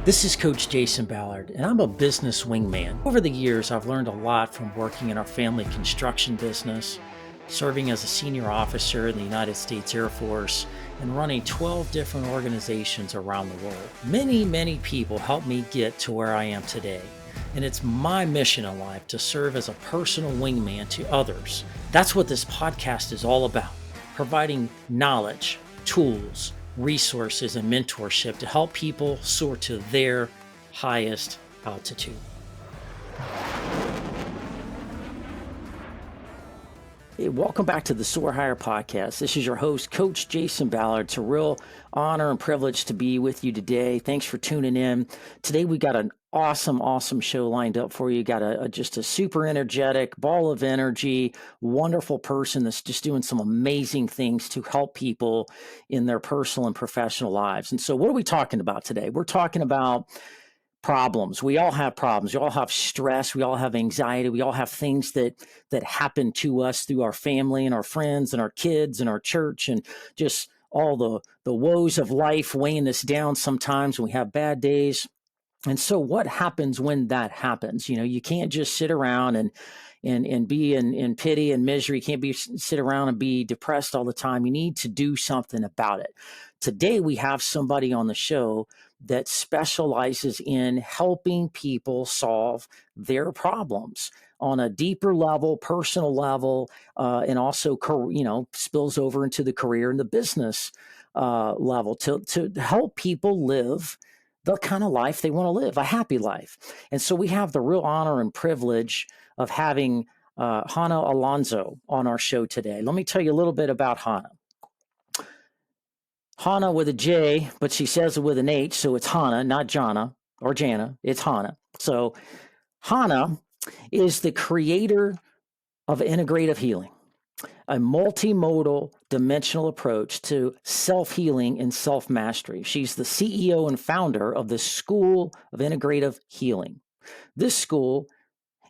This is Coach Jason Ballard, and I'm a business wingman. Over the years, I've learned a lot from working in our family construction business, serving as a senior officer in the United States Air Force, and running 12 different organizations around the world. Many people helped me get to where I am today, and it's my mission in life to serve as a personal wingman to others. That's what this podcast is all about, providing knowledge, tools, resources, and mentorship to help people soar to their highest altitude. Hey, welcome back to the Soar Higher podcast. This is your host, Coach Jason Ballard. It's a real honor and privilege to be with you today. Thanks for tuning in. Today we got an awesome show lined up for you. Got just a super energetic ball of energy, wonderful person that's just doing some amazing things to help people in their personal and professional lives. And so what are we talking about today? We're talking about problems. We all have problems. We all have stress. We all have anxiety. We all have things that happen to us through our family and our friends and our kids and our church and just all the woes of life weighing us down sometimes when we have bad days. And so what happens when that happens? You know, you can't just sit around and be in pity and misery. You can't sit around and be depressed all the time. You need to do something about it. Today, we have somebody on the show that specializes in helping people solve their problems on a deeper level, personal level, and also, spills over into the career and the business level to help people live the kind of life they want to live, a happy life. And so we have the real honor and privilege of having Jana Alonso on our show today. Let me tell you a little bit about Jana. Jana with a J, but she says it with an H, so it's Jana, not Jana or Jana. It's Jana. So Jana is the creator of Integrative Healing, a multimodal dimensional approach to self-healing and self-mastery. She's the CEO and founder of the School of Integrative Healing. This school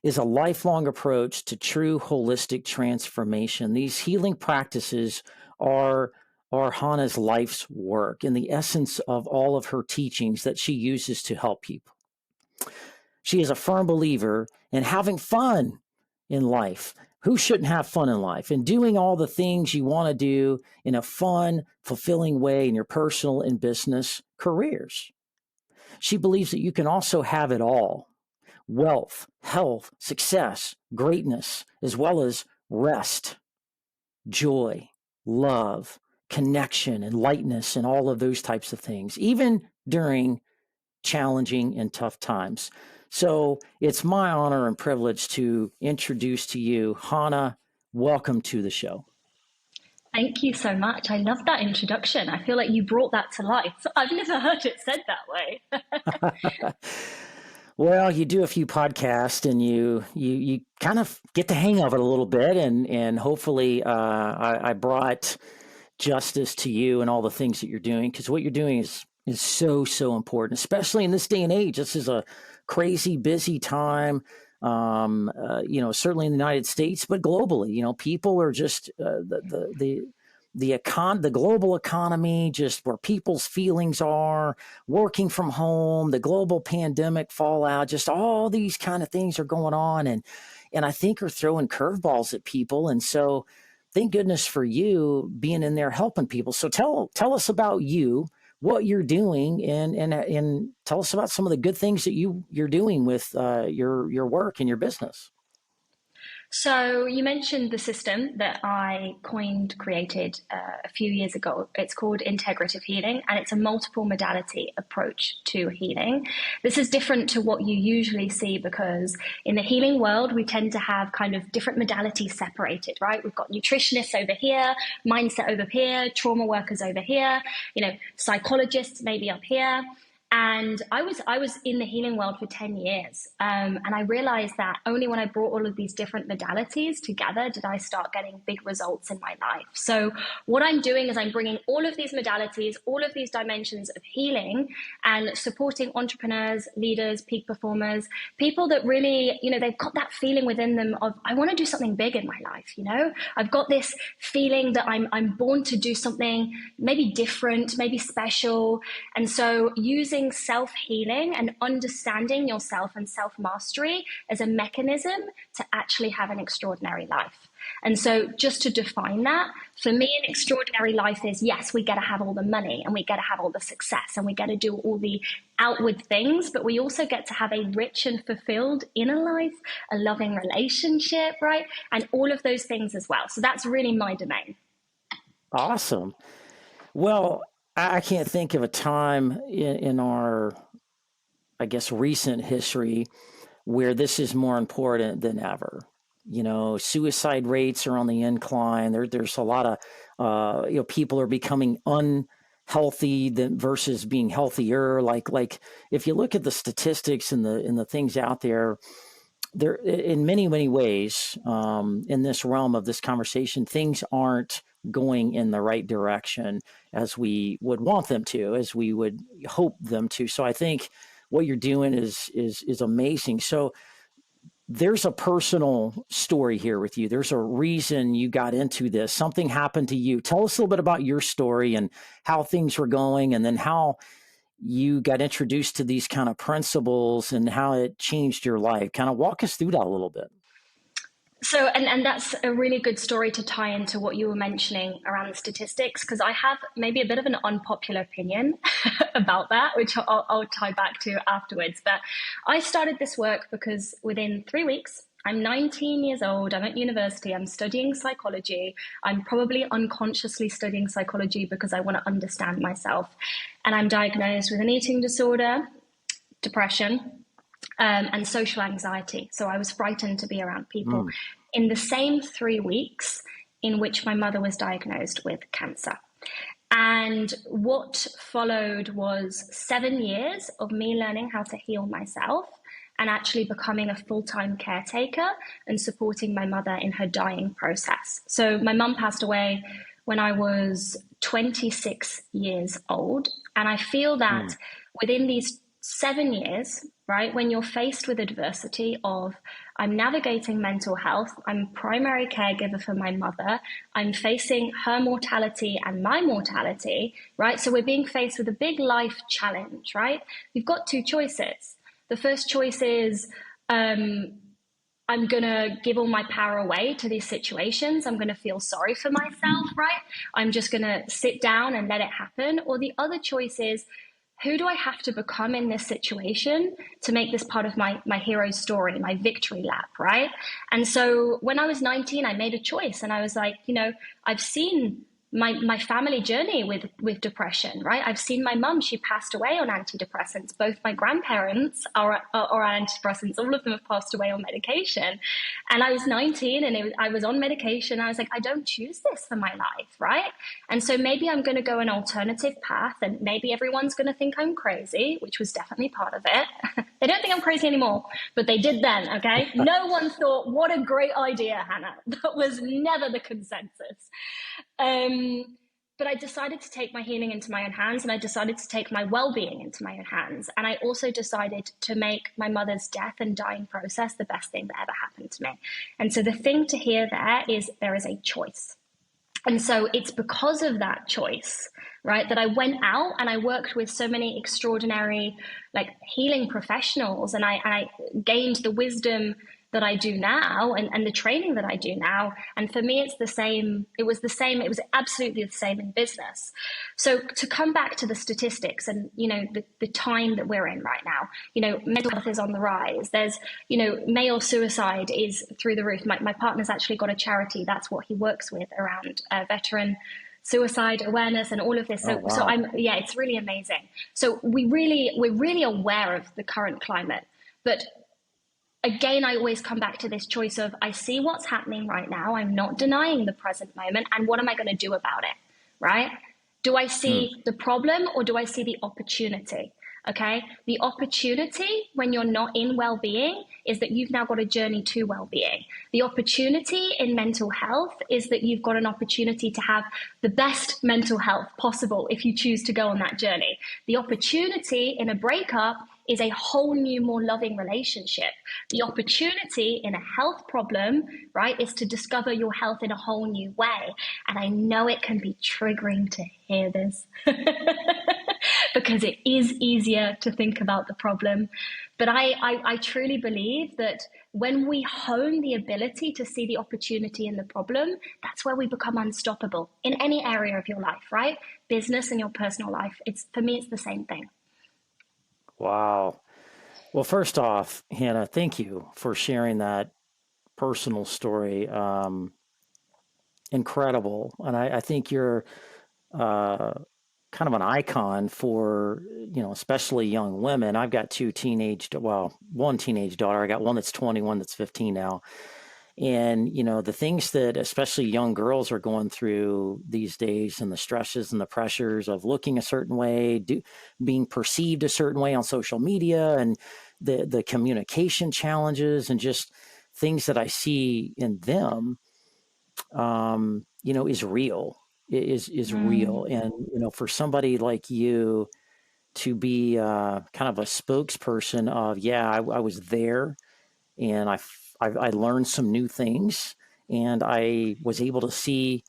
is a lifelong approach to true holistic transformation. These healing practices are Jana's life's work and the essence of all of her teachings that she uses to help people. She is a firm believer in having fun in life. Who shouldn't have fun in life? And doing all the things you want to do in a fun, fulfilling way in your personal and business careers. She believes that you can also have it all: wealth, health, success, greatness, as well as rest, joy, love, connection, and lightness, and all of those types of things, even during challenging and tough times. So it's my honor and privilege to introduce to you Jana. Welcome to the show. Thank you so much. I love that introduction. I feel like you brought that to life. I've never heard it said that way. Well, you do a few podcasts and you kind of get the hang of it a little bit, and hopefully I brought justice to you and all the things that you're doing, because what you're doing is so important, especially in this day and age. This is a crazy busy time, certainly in the United States, but globally. People are just the global economy, just where people's feelings are, working from home, the global pandemic fallout, just all these kind of things are going on, and I think are throwing curveballs at people. And so thank goodness for you being in there helping people. So tell us about you, what you're doing, and tell us about some of the good things that you're doing with your work and your business. So you mentioned the system that I created a few years ago. It's called Integrative Healing, and it's a multiple modality approach to healing. This is different to what you usually see, because in the healing world, we tend to have kind of different modalities separated, right? We've got nutritionists over here, mindset over here, trauma workers over here, psychologists maybe up here. And I was in the healing world for 10 years. And I realized that only when I brought all of these different modalities together did I start getting big results in my life. So what I'm doing is I'm bringing all of these modalities, all of these dimensions of healing, and supporting entrepreneurs, leaders, peak performers, people that really, they've got that feeling within them of, I want to do something big in my life. I've got this feeling that I'm born to do something maybe different, maybe special. And so using using self-healing and understanding yourself and self-mastery as a mechanism to actually have an extraordinary life. And so just to define that, for me, an extraordinary life is, yes, we get to have all the money and we get to have all the success and we get to do all the outward things, but we also get to have a rich and fulfilled inner life, a loving relationship, right? And all of those things as well. So that's really my domain. Awesome. Well, I can't think of a time in our, I guess, recent history where this is more important than ever. Suicide rates are on the incline. There's a lot of, people are becoming unhealthy versus being healthier. Like if you look at the statistics and the things out there, in many, many ways, in this realm of this conversation, things aren't going in the right direction as we would want them to, as we would hope them to. So I think what you're doing is amazing. So there's a personal story here with you. There's a reason you got into this. Something happened to you. Tell us a little bit about your story and how things were going, and then how you got introduced to these kind of principles and how it changed your life. Kind of walk us through that a little bit. So, and that's a really good story to tie into what you were mentioning around the statistics, because I have maybe a bit of an unpopular opinion about that, which I'll tie back to afterwards. But I started this work because within 3 weeks, I'm 19 years old, I'm at university, I'm studying psychology. I'm probably unconsciously studying psychology because I want to understand myself. And I'm diagnosed with an eating disorder, depression, and social anxiety. So I was frightened to be around people in the same 3 weeks in which my mother was diagnosed with cancer. And what followed was 7 years of me learning how to heal myself and actually becoming a full-time caretaker and supporting my mother in her dying process. So my mum passed away when I was 26 years old. And I feel that within these 7 years, right, when you're faced with adversity of, I'm navigating mental health, I'm primary caregiver for my mother, I'm facing her mortality and my mortality, right? So we're being faced with a big life challenge, right? You've got two choices. The first choice is, I'm going to give all my power away to these situations. I'm going to feel sorry for myself, right? I'm just going to sit down and let it happen. Or the other choice is, who do I have to become in this situation to make this part of my hero story, my victory lap, right? And so when I was 19, I made a choice and I was like, I've seen my family journey with depression, right? I've seen my mum, she passed away on antidepressants. Both my grandparents are on antidepressants. All of them have passed away on medication. And I was 19 and I was on medication. I was like, I don't choose this for my life, right? And so maybe I'm going to go an alternative path and maybe everyone's going to think I'm crazy, which was definitely part of it. They don't think I'm crazy anymore, but they did then, okay? No one thought, what a great idea, Hannah. That was never the consensus. But I decided to take my healing into my own hands, and I decided to take my well-being into my own hands. And I also decided to make my mother's death and dying process the best thing that ever happened to me. And so the thing to hear there is a choice. And so it's because of that choice, right, that I went out and I worked with so many extraordinary, healing professionals, and I gained the wisdom that I do now and the training that I do now. And for me, it's the same. It was absolutely the same in business. So to come back to the statistics and, the time that we're in right now, mental health is on the rise. There's, male suicide is through the roof. My partner's actually got a charity. That's what he works with around veteran suicide awareness and all of this. So, it's really amazing. So we're really aware of the current climate, but again, I always come back to this choice of, I see what's happening right now. I'm not denying the present moment. And what am I going to do about it? Right? Do I see the problem or do I see the opportunity? Okay. The opportunity when you're not in well-being is that you've now got a journey to well-being. The opportunity in mental health is that you've got an opportunity to have the best mental health possible if you choose to go on that journey. The opportunity in a breakup is a whole new, more loving relationship. The opportunity in a health problem, right, is to discover your health in a whole new way. And I know it can be triggering to hear this because it is easier to think about the problem. But I truly believe that when we hone the ability to see the opportunity in the problem, that's where we become unstoppable in any area of your life, right? Business and your personal life. For me, it's the same thing. Wow. Well, first off, Hannah, thank you for sharing that personal story. Incredible. And I think you're uh, kind of an icon for, especially young women. I've got one teenage daughter. I got one that's 20, one that's 15 now. And, the things that especially young girls are going through these days, and the stresses and the pressures of looking a certain way, being perceived a certain way on social media, and the communication challenges, and just things that I see in them, is real, is real. And, for somebody like you to be kind of a spokesperson of, yeah, I was there, and I learned some new things, and I was able to see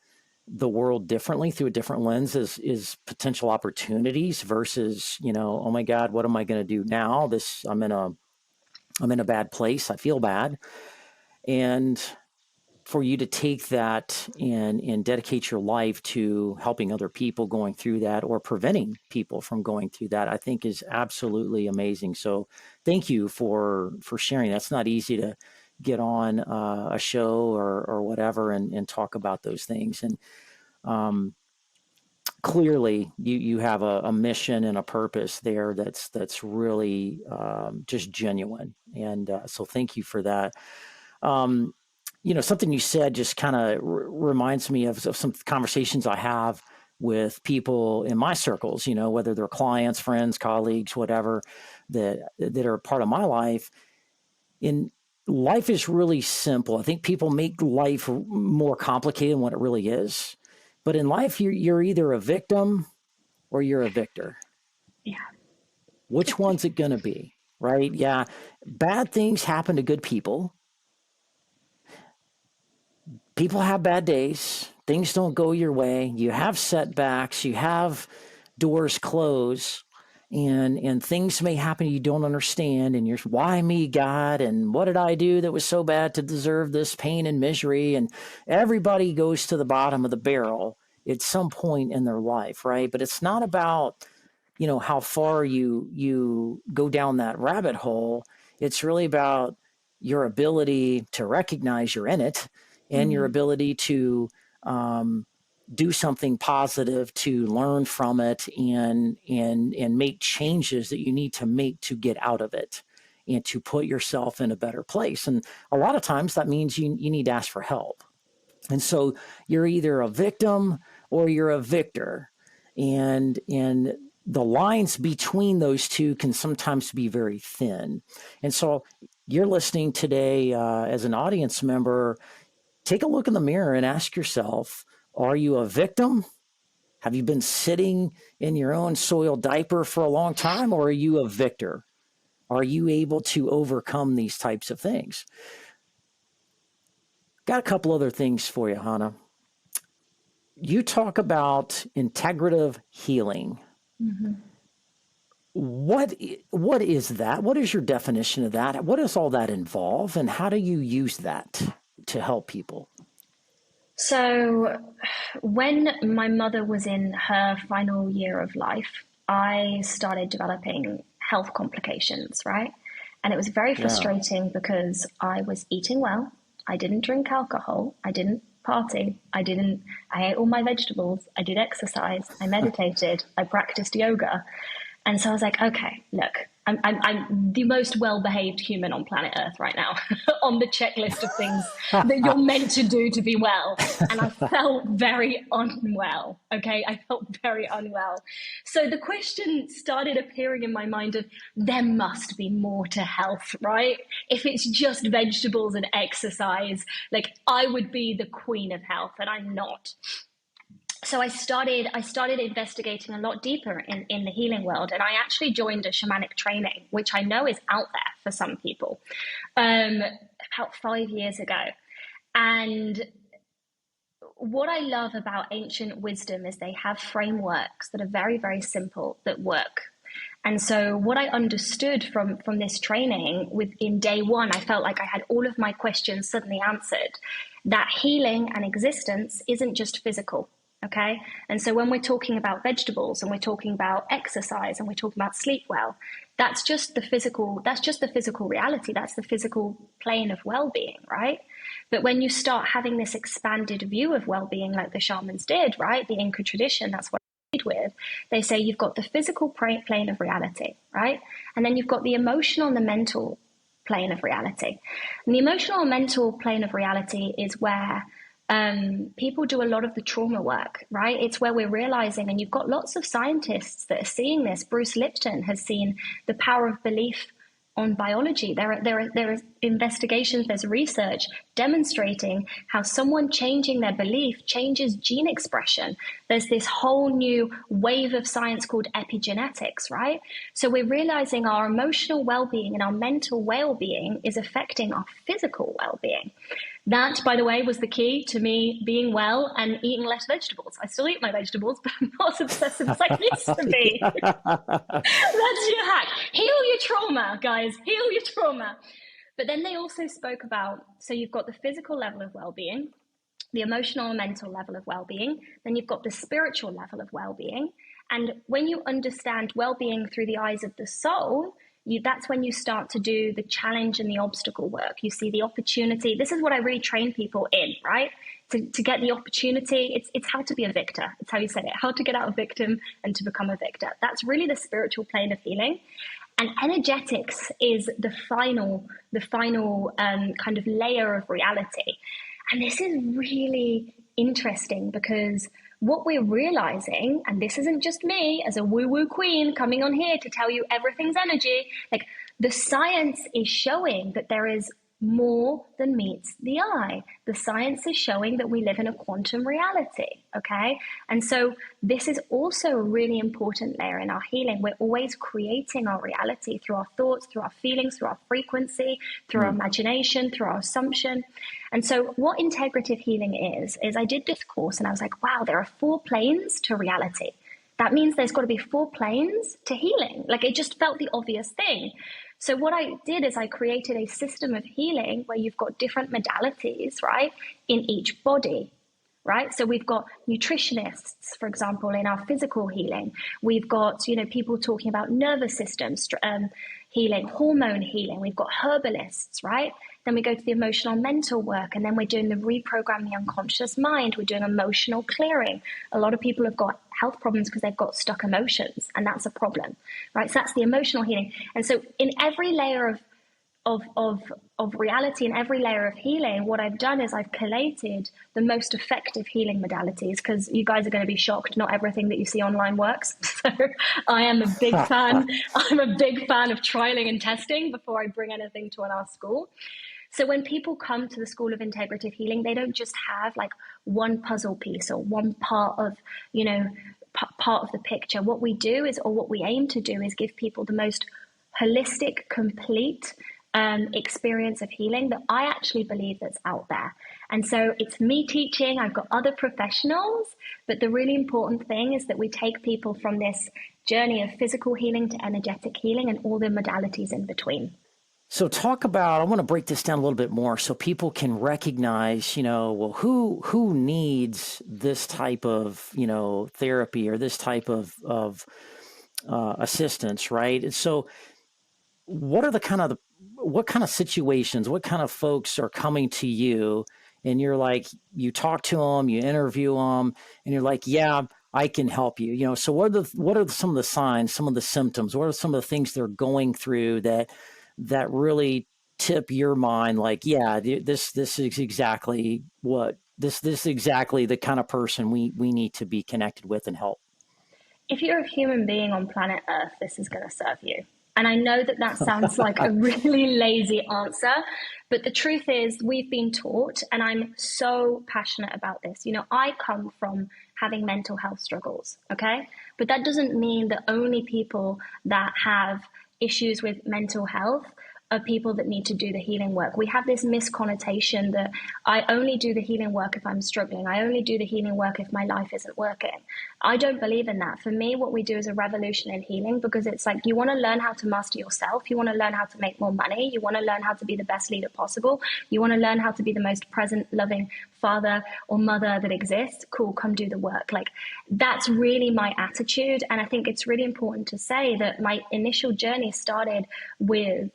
the world differently through a different lens, is potential opportunities versus, oh my God, what am I going to do now? I'm in a bad place. I feel bad. And for you to take that and dedicate your life to helping other people going through that, or preventing people from going through that, I think is absolutely amazing. So thank you for sharing. That's not easy to get on a show or whatever and talk about those things. And clearly you have a mission and a purpose there that's really just genuine. And so thank you for that. Um, Something you said just kind of reminds me of some conversations I have with people in my circles, whether they're clients, friends, colleagues, whatever, that are part of my life. In life is really simple. I think people make life more complicated than what it really is. But in life, you're either a victim or you're a victor. Yeah. Which one's it going to be? Right? Yeah. Bad things happen to good people. People have bad days. Things don't go your way. You have setbacks. You have doors close, and things may happen you don't understand. And you're, why me, God? And what did I do that was so bad to deserve this pain and misery? And everybody goes to the bottom of the barrel at some point in their life, right? But it's not about how far you go down that rabbit hole. It's really about your ability to recognize you're in it, and your ability to do something positive, to learn from it, and make changes that you need to make to get out of it, and to put yourself in a better place. And a lot of times that means you need to ask for help. And so you're either a victim or you're a victor. And the lines between those two can sometimes be very thin. And so you're listening today as an audience member. Take a look in the mirror and ask yourself, are you a victim? Have you been sitting in your own soiled diaper for a long time, or are you a victor? Are you able to overcome these types of things? Got a couple other things for you, Hannah. You talk about integrative healing. What is that? What is your definition of that? What does all that involve, and how do you use that to help people? So, when my mother was in her final year of life, I started developing health complications, right? And it was very Yeah. frustrating because I was eating well. I didn't drink alcohol. I didn't party. I ate all my vegetables. I did exercise. I meditated. I practiced yoga. And so I was like, okay, look, I'm the most well-behaved human on planet Earth right now on the checklist of things that you're meant to do to be well. And I felt very unwell. Okay. I felt very unwell. So the question started appearing in my mind of, there must be more to health, right? If it's just vegetables and exercise, like I would be the queen of health, and I'm not. So I started investigating a lot deeper in the healing world, and I actually joined a shamanic training, which I know is out there for some people, about 5 years ago. And what I love about ancient wisdom is they have frameworks that are very, very simple that work. And so what I understood from this training within day one, I felt like I had all of my questions suddenly answered, that healing and existence isn't just physical. Okay. And so when we're talking about vegetables and we're talking about exercise and we're talking about sleep well, that's just the physical reality. That's the physical plane of well-being, right? But when you start having this expanded view of well-being, like the shamans did, right? The Inca tradition, that's what I with. They say you've got the physical plane of reality, right? And then you've got the emotional and the mental plane of reality. And the emotional and mental plane of reality is where people do a lot of the trauma work, right? It's where we're realizing, and you've got lots of scientists that are seeing this. Bruce Lipton has seen the power of belief on biology. There are investigations, there's research demonstrating how someone changing their belief changes gene expression. There's this whole new wave of science called epigenetics, right? So we're realizing our emotional well-being and our mental well-being is affecting our physical well-being. That, by the way, was the key to me being well and eating less vegetables. I still eat my vegetables, but I'm not as obsessive as I used to be. That's your hack. Heal your trauma, guys. Heal your trauma. But then they also spoke about, so you've got the physical level of well-being, the emotional and mental level of well-being, then you've got the spiritual level of well-being. And when you understand well-being through the eyes of the soul, that's when you start to do the challenge and the obstacle work. You see the opportunity. This is what I really train people in, right? To get the opportunity. It's how to be a victor. It's how you said it, how to get out of victim and to become a victor. That's really the spiritual plane of healing. And energetics is the final kind of layer of reality. And this is really interesting because what we're realizing, and this isn't just me as a woo-woo queen coming on here to tell you everything's energy, like the science is showing that there is more than meets the eye. The science is showing that we live in a quantum reality, okay? And so this is also a really important layer in our healing. We're always creating our reality through our thoughts, through our feelings, through our frequency, through our imagination, through our assumption. And so what integrative healing is I did this course and I was like, wow, there are 4 planes to reality. That means there's got to be 4 planes to healing. Like it just felt the obvious thing. So what I did is I created a system of healing where you've got different modalities, right, in each body, right? So we've got nutritionists, for example, in our physical healing. We've got, people talking about nervous systems, healing, hormone healing. We've got herbalists, right? Then we go to the emotional mental work, and then we're doing the reprogram the unconscious mind. We're doing emotional clearing. A lot of people have got health problems because they've got stuck emotions, and that's a problem, right? So that's the emotional healing. And so in every layer of reality, in every layer of healing, what I've done is I've collated the most effective healing modalities, because you guys are going to be shocked. Not everything that you see online works. So I am a big fan. I'm a big fan of trialing and testing before I bring anything to our school. So when people come to the School of Integrative Healing, they don't just have like one puzzle piece or one part of, part of the picture. What we do is, or what we aim to do is give people the most holistic, complete experience of healing that I actually believe that's out there. And so it's me teaching, I've got other professionals, but the really important thing is that we take people from this journey of physical healing to energetic healing and all the modalities in between. So talk about, I want to break this down a little bit more so people can recognize, well, who needs this type of, therapy or this type of assistance, right? And so what are what kind of situations, what kind of folks are coming to you and you're like, you talk to them, you interview them, and you're like, yeah, I can help you. So what are some of the signs, some of the symptoms, what are some of the things they're going through that really tip your mind, like, yeah, this is exactly this is exactly the kind of person we need to be connected with and help. If you're a human being on planet Earth, this is going to serve you. And I know that sounds like a really lazy answer, but the truth is we've been taught, and I'm so passionate about this. I come from having mental health struggles, okay? But that doesn't mean that only people that have issues with mental health are people that need to do the healing work. We have this misconnotation that I only do the healing work if I'm struggling. I only do the healing work if my life isn't working. I don't believe in that. For me, what we do is a revolution in healing, because it's like, you want to learn how to master yourself. You want to learn how to make more money. You want to learn how to be the best leader possible. You want to learn how to be the most present, loving father or mother that exists. Cool, come do the work. Like, that's really my attitude. And I think it's really important to say that my initial journey started with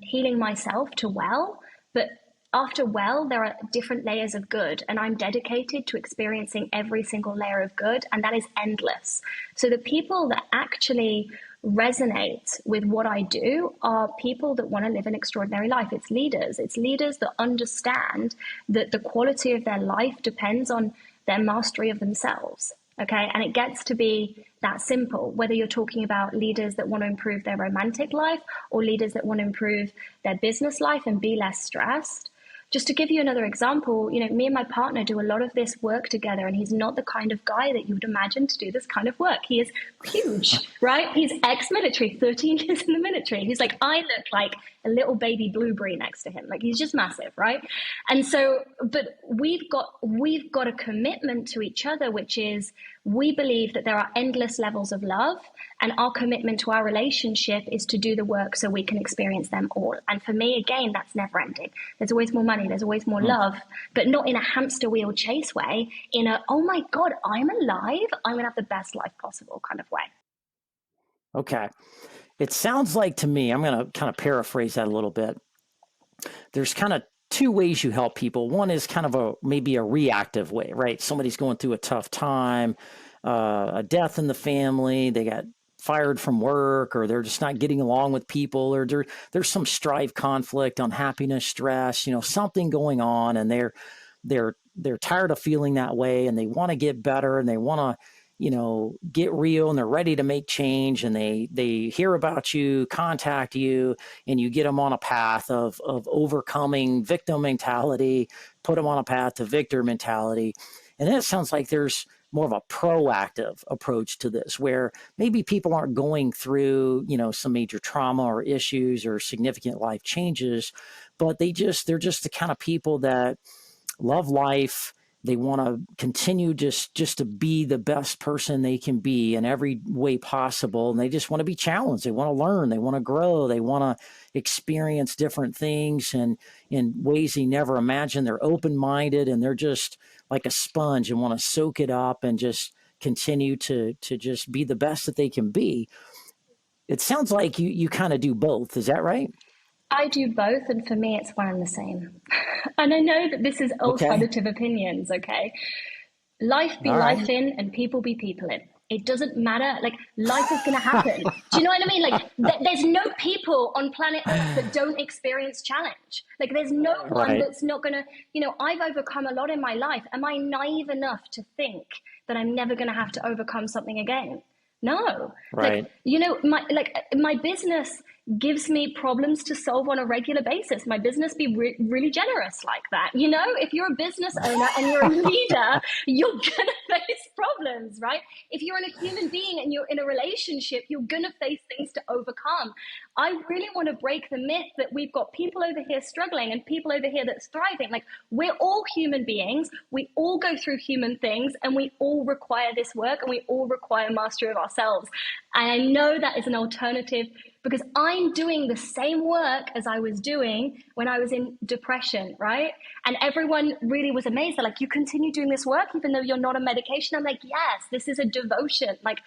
healing myself to well, but after well, there are different layers of good, and I'm dedicated to experiencing every single layer of good, and that is endless. So the people that actually resonate with what I do are people that want to live an extraordinary life. It's leaders. It's leaders that understand that the quality of their life depends on their mastery of themselves. Okay. And it gets to be that simple, whether you're talking about leaders that want to improve their romantic life or leaders that want to improve their business life and be less stressed. Just to give you another example, me and my partner do a lot of this work together, and he's not the kind of guy that you would imagine to do this kind of work. He is huge, right? He's ex-military, 13 years in the military. He's like, I look like a little baby blueberry next to him. Like, he's just massive, right? And so, but we've got a commitment to each other, which is, we believe that there are endless levels of love, and our commitment to our relationship is to do the work so we can experience them all. And for me, again, that's never ending. There's always more money, there's always more love, but not in a hamster wheel chase way, in a, oh my God, I'm alive, I'm gonna have the best life possible kind of way. Okay. It sounds like to me, I'm going to kind of paraphrase that a little bit. There's kind of two ways you help people. One is kind of maybe a reactive way, right? Somebody's going through a tough time, a death in the family, they got fired from work, or they're just not getting along with people, or there's some strife, conflict, unhappiness, stress, something going on, and they're tired of feeling that way, and they want to get better, and they want to get real, and they're ready to make change, and they hear about you, contact you, and you get them on a path of overcoming victim mentality, put them on a path to victor mentality. And then it sounds like there's more of a proactive approach to this, where maybe people aren't going through, some major trauma or issues or significant life changes, but they're just the kind of people that love life. They want to continue just to be the best person they can be in every way possible. And they just want to be challenged. They want to learn. They want to grow. They want to experience different things and in ways they never imagined. They're open-minded, and they're just like a sponge and want to soak it up and just continue to just be the best that they can be. It sounds like you kind of do both. Is that right? I do both, and for me, it's one and the same. And I know that this is Okay. alternative opinions, okay? Life be All right. life in, and people be people in. It doesn't matter. Like, life is going to happen. Do you know what I mean? Like, there's no people on planet Earth that don't experience challenge. Like, there's no one Right. that's not going to, I've overcome a lot in my life. Am I naive enough to think that I'm never going to have to overcome something again? No. Right. My business gives me problems to solve on a regular basis. My business be really generous like that. If you're a business owner and you're a leader, you're gonna face problems, right? If you're a human being and you're in a relationship, you're gonna face things to overcome. I really want to break the myth that we've got people over here struggling and people over here that's thriving. Like, we're all human beings. We all go through human things, and we all require this work, and we all require mastery of ourselves. And I know that is an alternative, because I'm doing the same work as I was doing when I was in depression, right? And everyone really was amazed. They're like, you continue doing this work even though you're not on medication? I'm like, yes, this is a devotion. Like,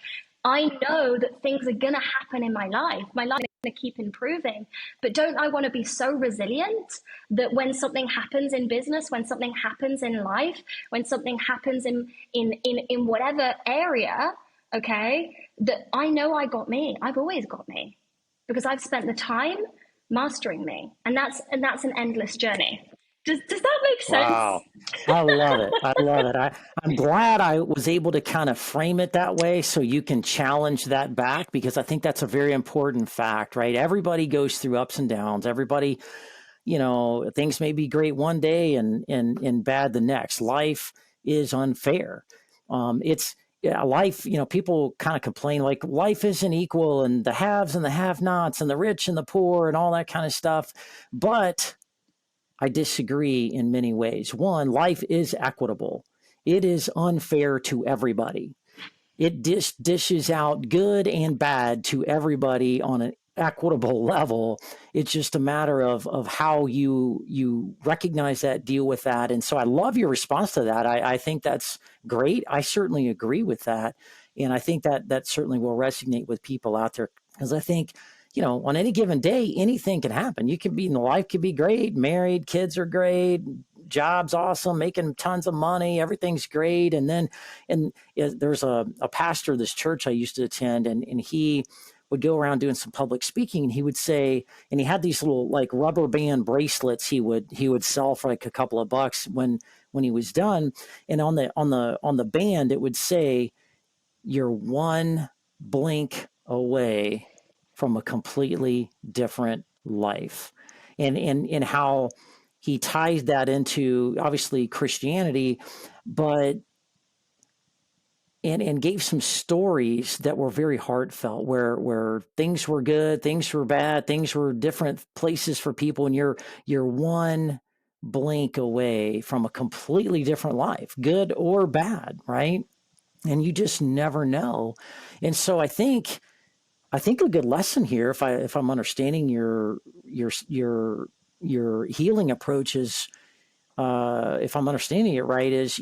I know that things are going to happen in my life. My life is going to keep improving. But don't I want to be so resilient that when something happens in business, when something happens in life, when something happens in whatever area, okay, that I know I got me. I've always got me, because I've spent the time mastering me. And that's an endless journey. Does that make sense? Wow. I love it. I love it. I'm glad I was able to kind of frame it that way so you can challenge that back, because I think that's a very important fact, right? Everybody goes through ups and downs. Everybody, things may be great one day and bad the next. Life is unfair. yeah, life, people kind of complain like life isn't equal and the haves and the have nots and the rich and the poor and all that kind of stuff. But I disagree in many ways. One, life is equitable. It is unfair to everybody. It dishes out good and bad to everybody on an equitable level. It's just a matter of how you recognize that, deal with that. And so I love your response to that. I think that's great. I certainly agree with that. And I think that certainly will resonate with people out there, because I think, on any given day, anything can happen. You can be, life could be great, married, kids are great, job's awesome, making tons of money, everything's great. And then, there's a pastor of this church I used to attend, and he would go around doing some public speaking, and he would say, and he had these little like rubber band bracelets he would sell for like a couple of bucks when he was done. And on the band, it would say, "You're one blink away from a completely different life." And how he ties that into obviously Christianity, but and gave some stories that were very heartfelt, where things were good, things were bad, things were different places for people, and you're one blink away from a completely different life, good or bad, right? And you just never know. And so I think a good lesson here, if I'm understanding your healing approach is, if I'm understanding it right, is,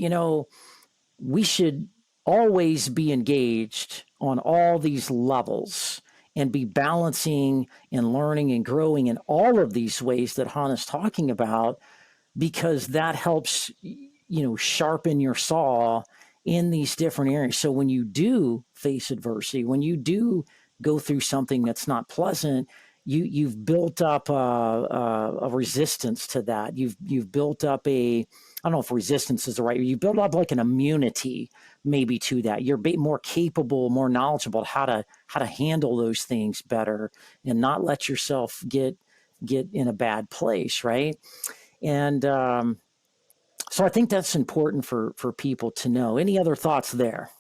we should always be engaged on all these levels and be balancing and learning and growing in all of these ways that Hannah's talking about, because that helps, sharpen your saw in these different areas. So when you do face adversity, when you do go through something that's not pleasant, you've built up a resistance to that. You've built up I don't know if resistance is the right. You build up like an immunity maybe to that. You're more capable, more knowledgeable how to handle those things better and not let yourself get in a bad place, right? And so I think that's important for people to know. Any other thoughts there?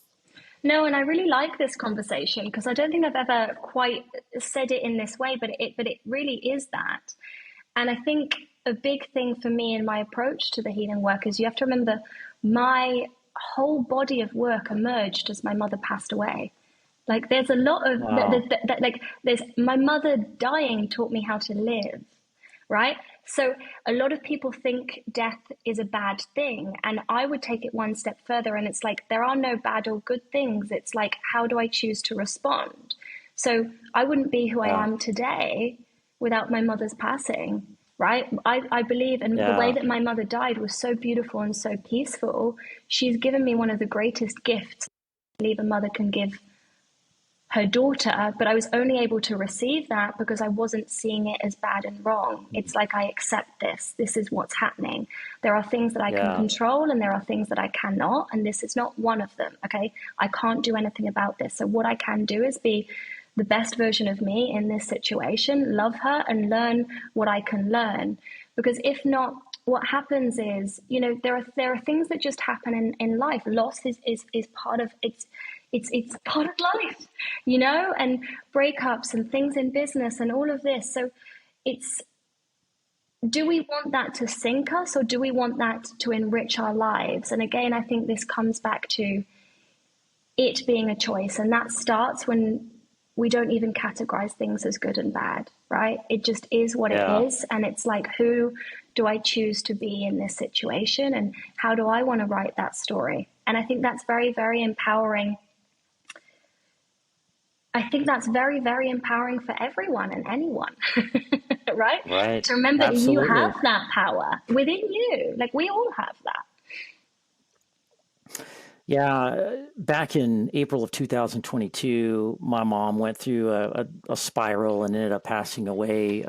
No, and I really like this conversation because I don't think I've ever quite said it in this way, but it really is that. And I think a big thing for me in my approach to the healing work is you have to remember my whole body of work emerged as my mother passed away. Like there's a lot of Wow. like there's my mother dying taught me how to live, right? So a lot of people think death is a bad thing, and I would take it one step further, and it's like there are no bad or good things. It's like, how do I choose to respond? So I wouldn't be who I Yeah. am today without my mother's passing, right? I believe, and the way Yeah. that my mother died was so beautiful and so peaceful. She's given me one of the greatest gifts I believe a mother can give her daughter, but I was only able to receive that because I wasn't seeing it as bad and wrong. It's like, I accept this. This is what's happening. There are things that I can Yeah. control and there are things that I cannot, and this is not one of them. Okay, I can't do anything about this. So what I can do is be the best version of me in this situation, love her and learn what I can learn. Because if not, what happens is, there are things that just happen in life. Loss is part of it's part of life, and breakups and things in business and all of this. So it's, do we want that to sink us, or do we want that to enrich our lives? And again, I think this comes back to it being a choice, and that starts when we don't even categorize things as good and bad, right? It just is what it Yeah. is. And it's like, who do I choose to be in this situation, and how do I want to write that story? And I think that's very, very empowering. I think that's very, very empowering for everyone and anyone, right? Right. To remember you have Absolutely. that power within you. Like, we all have that. Yeah. Back in April of 2022, my mom went through a spiral and ended up passing away,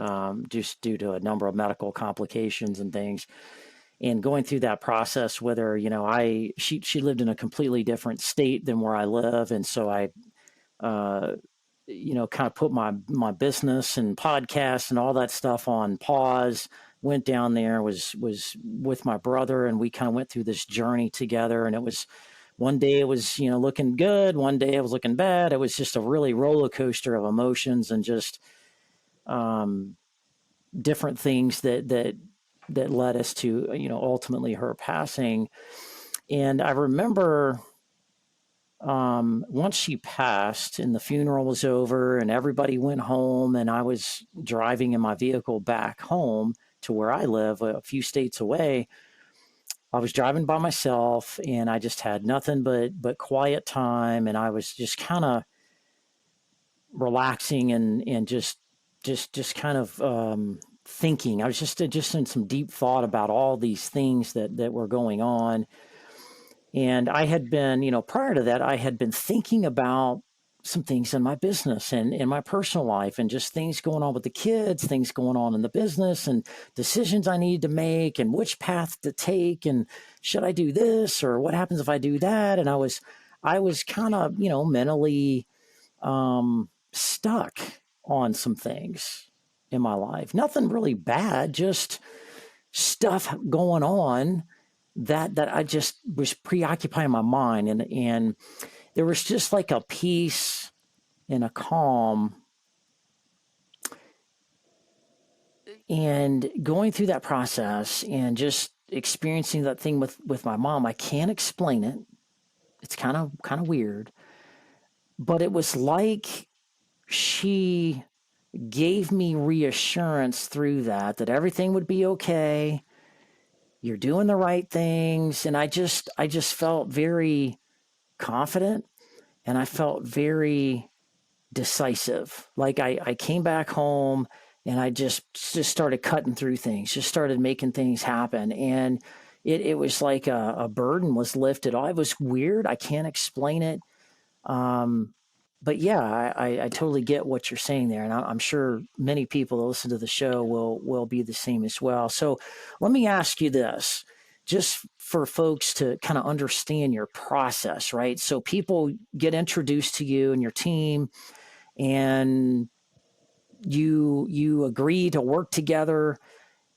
just due to a number of medical complications and things. And going through that process with her, she lived in a completely different state than where I live, and so I uh, kind of put my business and podcast and all that stuff on pause. Went down there, was with my brother, and we kind of went through this journey together, and it was one day it was, looking good. One day it was looking bad. It was just a really roller coaster of emotions and just different things that led us to, ultimately her passing. And I remember once she passed and the funeral was over and everybody went home and I was driving in my vehicle back home to where I live a few states away. I was driving by myself and I just had nothing but quiet time, and I was just kind of relaxing and just kind of thinking. I was just in some deep thought about all these things that were going on. And I had been, prior to that, I had been thinking about some things in my business and in my personal life, and just things going on with the kids, things going on in the business, and decisions I needed to make and which path to take. And should I do this, or what happens if I do that? And I was kind of, mentally stuck on some things in my life. Nothing really bad, just stuff going on that I just was preoccupying my mind, and there was just like a peace and a calm, and going through that process and just experiencing that thing with my mom. I can't explain it. It's kind of weird, but it was like she gave me reassurance through that everything would be okay. You're doing the right things. And I just felt very confident, and I felt very decisive. Like I came back home and I just started cutting through things, just started making things happen. And it was like a burden was lifted. Oh, it was weird. I can't explain it. But yeah, I totally get what you're saying there. And I'm sure many people that listen to the show will be the same as well. So let me ask you this, just for folks to kind of understand your process, right? So people get introduced to you and your team, and you agree to work together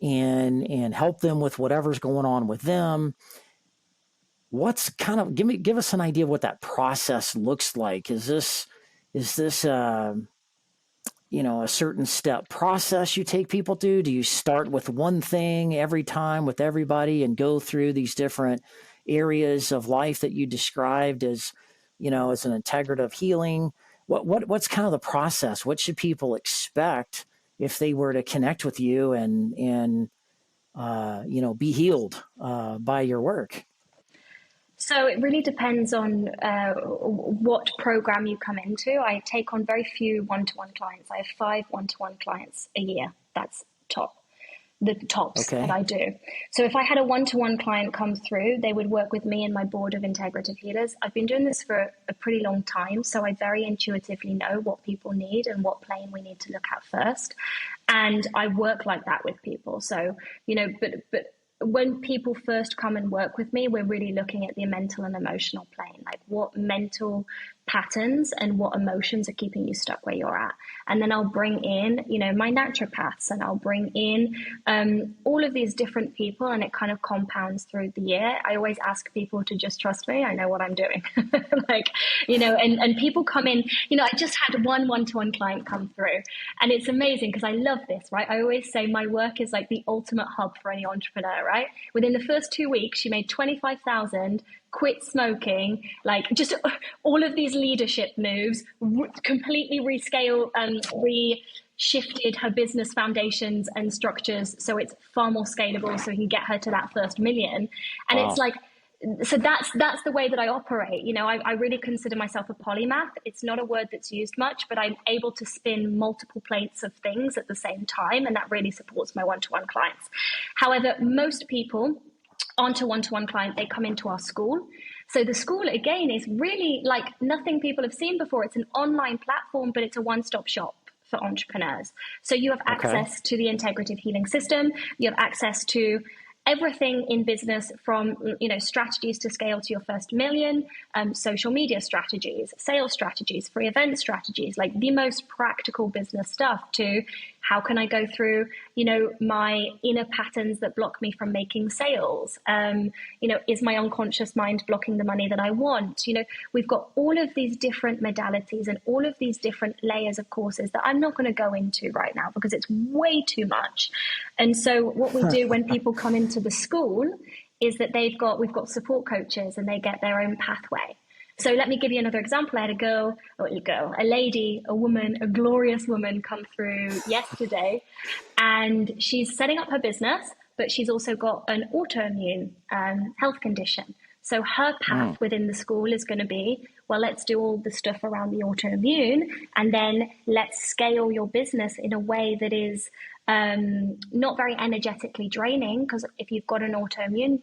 and help them with whatever's going on with them. What's kind of give us an idea of what that process looks like? Is this a certain step process you take people through? Do you start with one thing every time with everybody and go through these different areas of life that you described as, as an integrative healing? What's kind of the process? What should people expect if they were to connect with you and be healed by your work? So it really depends on what program you come into. I take on very few one-to-one clients. I have 5 one-to-one clients a year. That's the tops that Okay. I do. So if I had a one-to-one client come through, they would work with me and my board of integrative healers. I've been doing this for a pretty long time, so I very intuitively know what people need and what plane we need to look at first. And I work like that with people. So, but when people first come and work with me, we're really looking at the mental and emotional plane, like what mental patterns and what emotions are keeping you stuck where you're at. And then I'll bring in, my naturopaths, and I'll bring in all of these different people, and it kind of compounds through the year. I always ask people to just trust me. I know what I'm doing. And people come in, I just had one-to-one client come through, and it's amazing because I love this, right? I always say my work is like the ultimate hub for any entrepreneur, right? Within the first 2 weeks, she made 25,000, quit smoking, like just all of these leadership moves, completely shifted her business foundations and structures so it's far more scalable, so we can get her to that first million. And it's Wow. like, so that's the way that I operate. I really consider myself a polymath. It's not a word that's used much, but I'm able to spin multiple plates of things at the same time, and that really supports my one-to-one clients. However, most people aren't a one-to-one client. They come into our school. So the school, again, is really like nothing people have seen before. It's an online platform, but it's a one-stop shop for entrepreneurs. So you have Okay. access to the integrative healing system. You have access to everything in business, from strategies to scale to your first million, social media strategies, sales strategies, free event strategies, like the most practical business stuff, to How can I go through, my inner patterns that block me from making sales? Is my unconscious mind blocking the money that I want? We've got all of these different modalities and all of these different layers of courses that I'm not going to go into right now because it's way too much. And so what we do when people come into the school is that we've got support coaches and they get their own pathway. So let me give you another example. I had a lady, a woman, a glorious woman come through yesterday, and she's setting up her business, but she's also got an autoimmune health condition. So her path within the school is going to be, well, let's do all the stuff around the autoimmune, and then let's scale your business in a way that is not very energetically draining, because if you've got an autoimmune,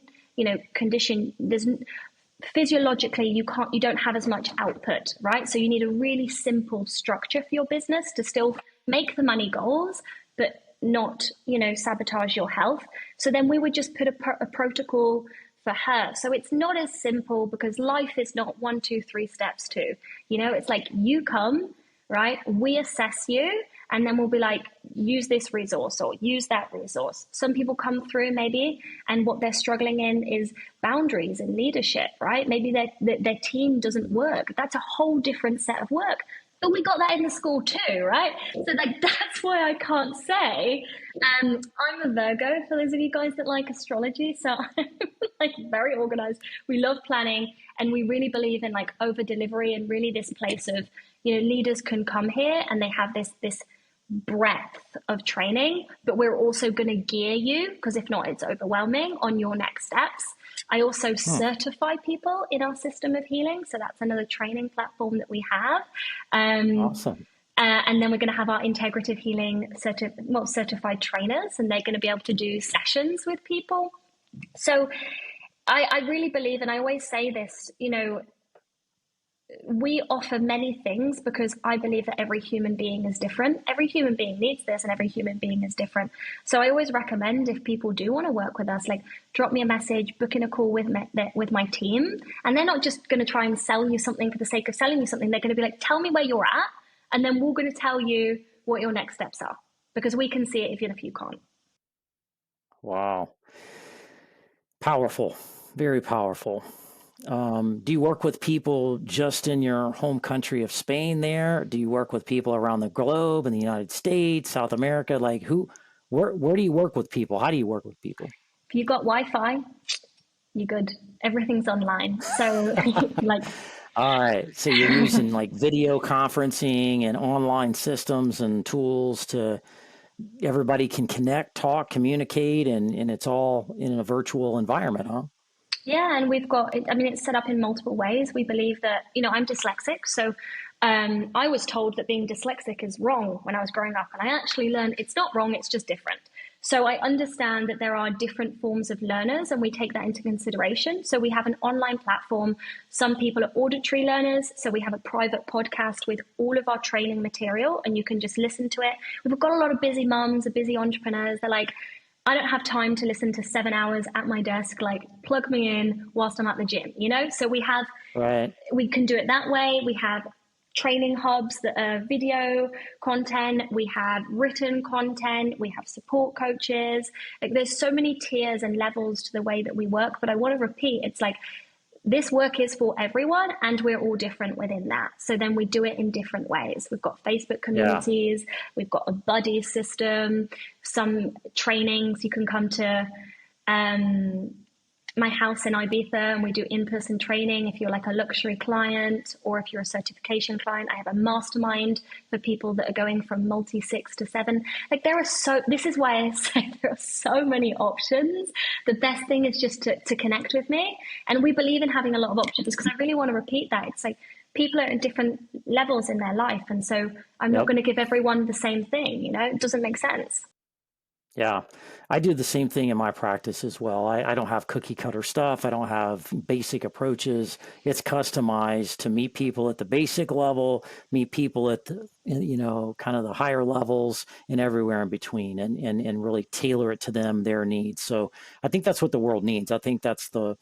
condition, physiologically you don't have as much output, right? So you need a really simple structure for your business to still make the money goals, but not, sabotage your health. So then we would just put a protocol for her. So it's not as simple, because life is not 1, 2, 3 steps to, it's like you come, right? We assess you, and then we'll be like, use this resource or use that resource. Some people come through maybe, and what they're struggling in is boundaries and leadership, right? Maybe their team doesn't work. That's a whole different set of work. But we got that in the school too, right? So that's why I can't say. I'm a Virgo, for those of you guys that like astrology. So I'm very organized. We love planning, and we really believe in over delivery, and really this place of, leaders can come here and they have this breadth of training, but we're also going to gear you, because if not, it's overwhelming, on your next steps. I also certify people in our system of healing. So that's another training platform that we have. Awesome. And then we're going to have our integrative healing certified trainers, and they're going to be able to do sessions with people. So I really believe, and I always say this, we offer many things because I believe that every human being is different. Every human being needs this, and every human being is different. So I always recommend, if people do want to work with us, drop me a message, book in a call with my team. And they're not just going to try and sell you something for the sake of selling you something. They're going to be like, tell me where you're at, and then we're going to tell you what your next steps are, because we can see it even if you can't. Wow. Powerful. Very powerful. Do you work with people just in your home country of Spain there? Do you work with people around the globe, in the United States, South America? Where do you work with people? How do you work with people? If you got Wi-Fi, you're good. Everything's online. So All right. So you're using video conferencing and online systems and tools to everybody can connect, talk, communicate, and it's all in a virtual environment, huh? Yeah, and it's set up in multiple ways. We believe that, I'm dyslexic. So I was told that being dyslexic is wrong when I was growing up. And I actually learned it's not wrong, it's just different. So I understand that there are different forms of learners, and we take that into consideration. So we have an online platform. Some people are auditory learners. So we have a private podcast with all of our training material, and you can just listen to it. We've got a lot of busy mums, busy entrepreneurs. They're like, I don't have time to listen to 7 hours at my desk, plug me in whilst I'm at the gym, So we can do it that way. We have training hubs that are video content. We have written content. We have support coaches. There's so many tiers and levels to the way that we work. But I want to repeat, it's this work is for everyone, and we're all different within that. So then we do it in different ways. We've got Facebook communities, we've got a buddy system, some trainings. You can come to my house in Ibiza, and we do in-person training if you're a luxury client, or if you're a certification client. I have a mastermind for people that are going from multi-6 to 7. This is why I say there are so many options. The best thing is just to connect with me. And we believe in having a lot of options, because I really want to repeat that. It's people are at different levels in their life. And so I'm not going to give everyone the same thing, it doesn't make sense. Yeah, I do the same thing in my practice as well. I don't have cookie cutter stuff. I don't have basic approaches. It's customized to meet people at the basic level, meet people at the, kind of the higher levels, and everywhere in between, and really tailor it to them, their needs. So I think that's what the world needs. I think that's the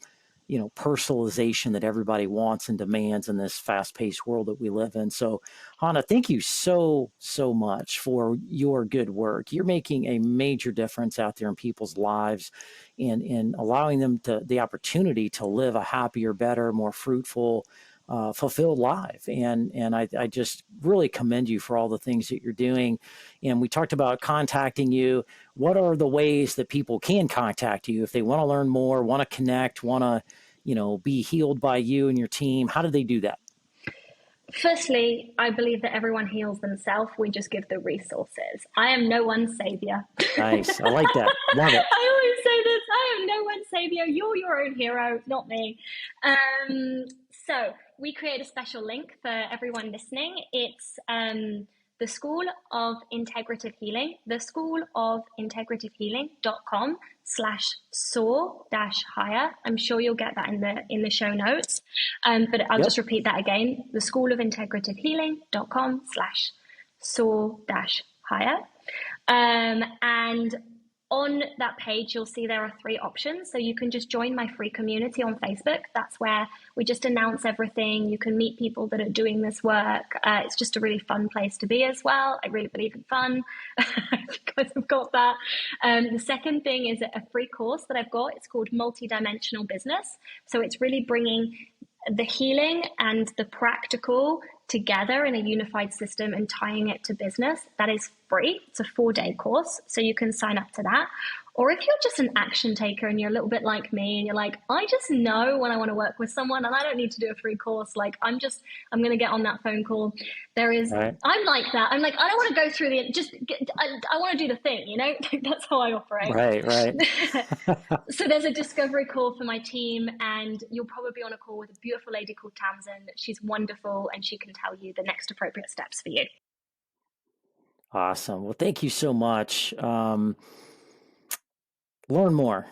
personalization that everybody wants and demands in this fast-paced world that we live in. So, Hannah, thank you so much for your good work. You're making a major difference out there in people's lives, and allowing them the opportunity to live a happier, better, more fruitful, fulfilled life. And I just really commend you for all the things that you're doing. And we talked about contacting you. What are the ways that people can contact you if they want to learn more, want to connect, want to, be healed by you and your team? How do they do that? Firstly, I believe that everyone heals themselves. We just give the resources. I am no one's savior. Nice. I like that. Love it. I always say this. I am no one's savior. You're your own hero, not me. So we create a special link for everyone listening. It's the School of Integrative Healing, the School of Integrative Healing.com/soar-higher. I'm sure you'll get that in the show notes. But I'll just repeat that again. The School of Integrative Healing.com/soar-higher. And on that page, you'll see there are 3 options. So you can just join my free community on Facebook. That's where we just announce everything. You can meet people that are doing this work. It's just a really fun place to be as well. I really believe in fun. You guys have got that. The second thing is a free course that I've got. It's called Multidimensional Business. So it's really bringing the healing and the practical together in a unified system and tying it to business. That is free. It's a 4-day course, so you can sign up to that. Or if you're just an action taker and you're a little bit like me and you're like, I just know when I want to work with someone and I don't need to do a free course. Like I'm going to get on that phone call. Right. I'm like that. I'm like, I don't want to go through I want to do the thing, That's how I operate. Right. So there's a discovery call for my team, and you'll probably be on a call with a beautiful lady called Tamsin. She's wonderful, and she can tell you the next appropriate steps for you. Awesome. Well, thank you so much. Learn more.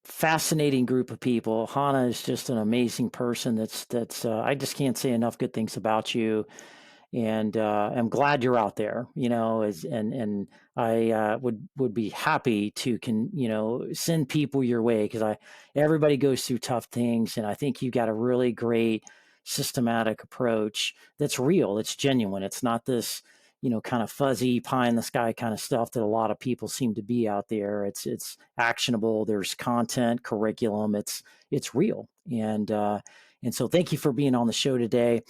Fascinating group of people. Hannah is just an amazing person. I just can't say enough good things about you. And I'm glad you're out there, and I would be happy to send people your way, because everybody goes through tough things, and I think you got a really great systematic approach that's real, it's genuine, it's not this kind of fuzzy pie in the sky kind of stuff that a lot of people seem to be out there. It's actionable. There's content, curriculum. It's real, and so thank you for being on the show today.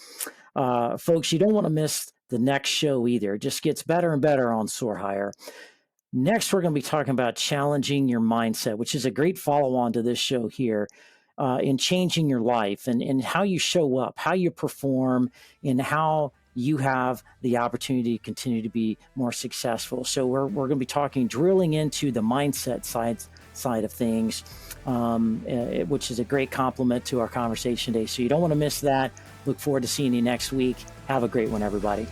Folks, you don't want to miss the next show either. It just gets better and better on Soar Higher. Next, we're going to be talking about challenging your mindset, which is a great follow-on to this show here, in changing your life and how you show up, how you perform, and how you have the opportunity to continue to be more successful. So we're going to be drilling into the mindset side of things, which is a great complement to our conversation today. So you don't want to miss that. Look forward to seeing you next week. Have a great one, everybody.